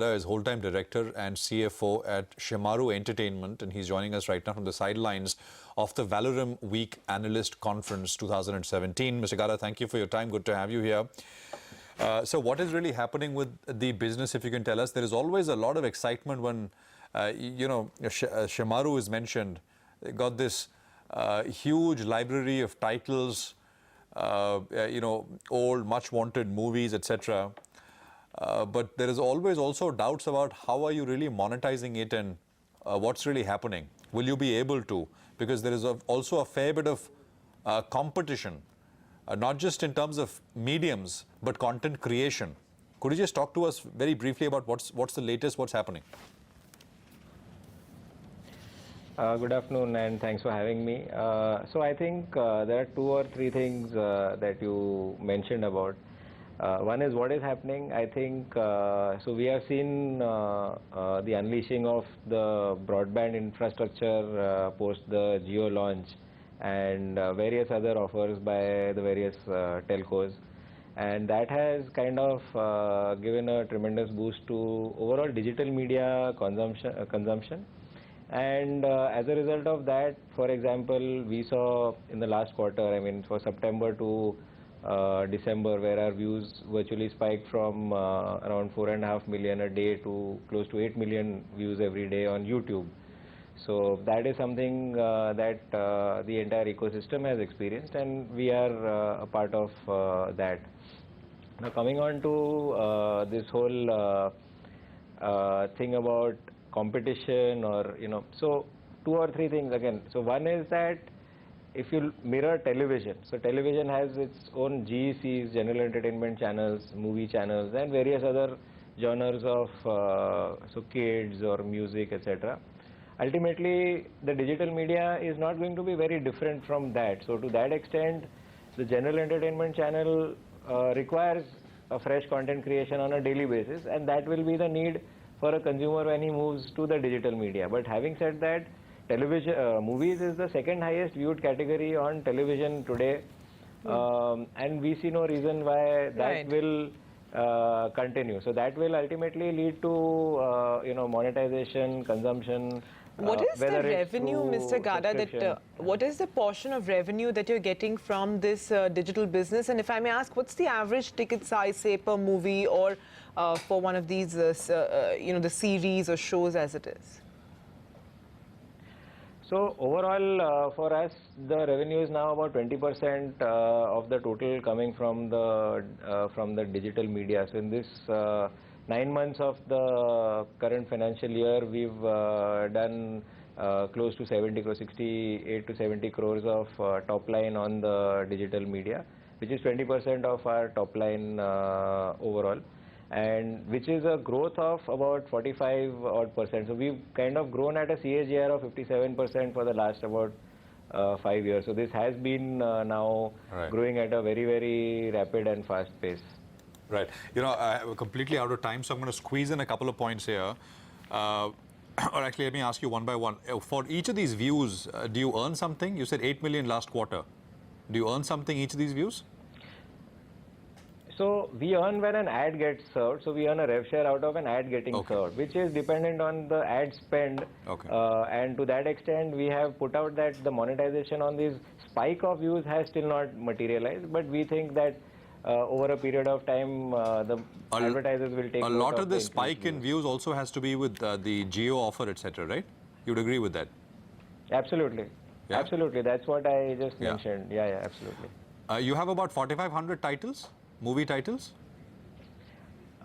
Is Wholetime Director and CFO at Shemaroo Entertainment, and he's joining us right now from the sidelines of the Valorum Week Analyst Conference 2017. Mr. Gada, thank you for your time. Good to have you here. So what is really happening with the business, if you can tell us? There is always a lot of excitement when, Shemaroo is mentioned. They got this huge library of titles, old, much wanted movies, etc. But there is always also doubts about how are you really monetizing it and what's really happening. Will you be able to? Because there is also a fair bit of competition, not just in terms of mediums, but content creation. Could you just talk to us very briefly about what's the latest, what's happening? Good afternoon and thanks for having me. So I think there are two or three things that you mentioned about. One is what is happening. I think so we have seen the unleashing of the broadband infrastructure post the Jio launch and various other offers by the various telcos, and that has kind of given a tremendous boost to overall digital media consumption. And as a result of that, for example, we saw in the last quarter, I mean for September to December, where our views virtually spiked from around 4.5 million a day to close to 8 million views every day on YouTube. So that is something that the entire ecosystem has experienced, and we are a part of that. Now coming on to this whole thing about competition, or so two or three things again. So one is that if you mirror television, so television has its own GECs, general entertainment channels, movie channels, and various other genres of so kids or music, etc. Ultimately, the digital media is not going to be very different from that. So to that extent, the general entertainment channel requires a fresh content creation on a daily basis, and that will be the need for a consumer when he moves to the digital media. But having said that, television movies is the second highest viewed category on television today, and we see no reason why that will continue. So that will ultimately lead to monetization, consumption. What is the revenue, Mr. Gada, what is the portion of revenue that you're getting from this digital business? And if I may ask, what's the average ticket size, say, per movie or for one of these, the series or shows as it is? So overall, for us, the revenue is now about 20% of the total coming from the digital media. So in this 9 months of the current financial year, we've done close to 68 to 70 crores of top line on the digital media, which is 20% of our top line overall, and which is a growth of about 45 odd percent. So we've kind of grown at a CAGR of 57% for the last about 5 years. So this has been now growing at a very, very rapid and fast pace. Right. I'm completely out of time, so I'm going to squeeze in a couple of points here. Or actually, let me ask you one by one. For each of these views, do you earn something? You said 8 million last quarter. Do you earn something each of these views? So we earn when an ad gets served. So we earn a rev share out of an ad getting served, which is dependent on the ad spend. And to that extent, we have put out that the monetization on this spike of views has still not materialized. But we think that over a period of time, the advertisers will take a lot of the spike in views also has to be with the Jio offer, etc., right? You'd agree with that? Absolutely. Yeah? Absolutely. That's what I just mentioned. Yeah, absolutely. You have about 4,500 titles? Movie titles?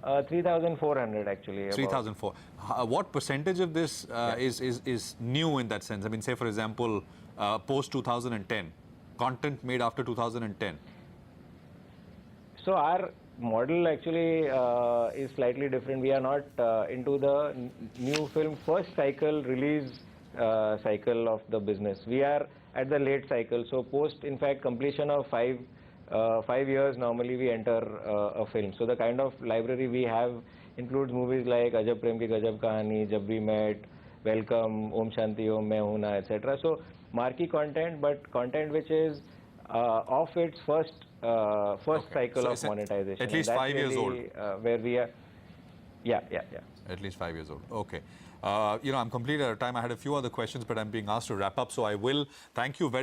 3,400 actually. 3,400. What percentage of this is new in that sense? I mean, say for example, post 2010, content made after 2010. So our model actually is slightly different. We are not into the new film first cycle release cycle of the business. We are at the late cycle. So post, in fact, completion of 5 years, normally we enter a film. So the kind of library we have includes movies like Ajab Prem Ki Gajab Kahani, Jab We Met, Welcome, Om Shanti Om, Main Hoon Na, etc. So marquee content, but content which is of its first cycle of monetization. At least 5 years old. Where we are, yeah. At least 5 years old. Okay. I'm completely out of time. I had a few other questions, but I'm being asked to wrap up. So I will thank you very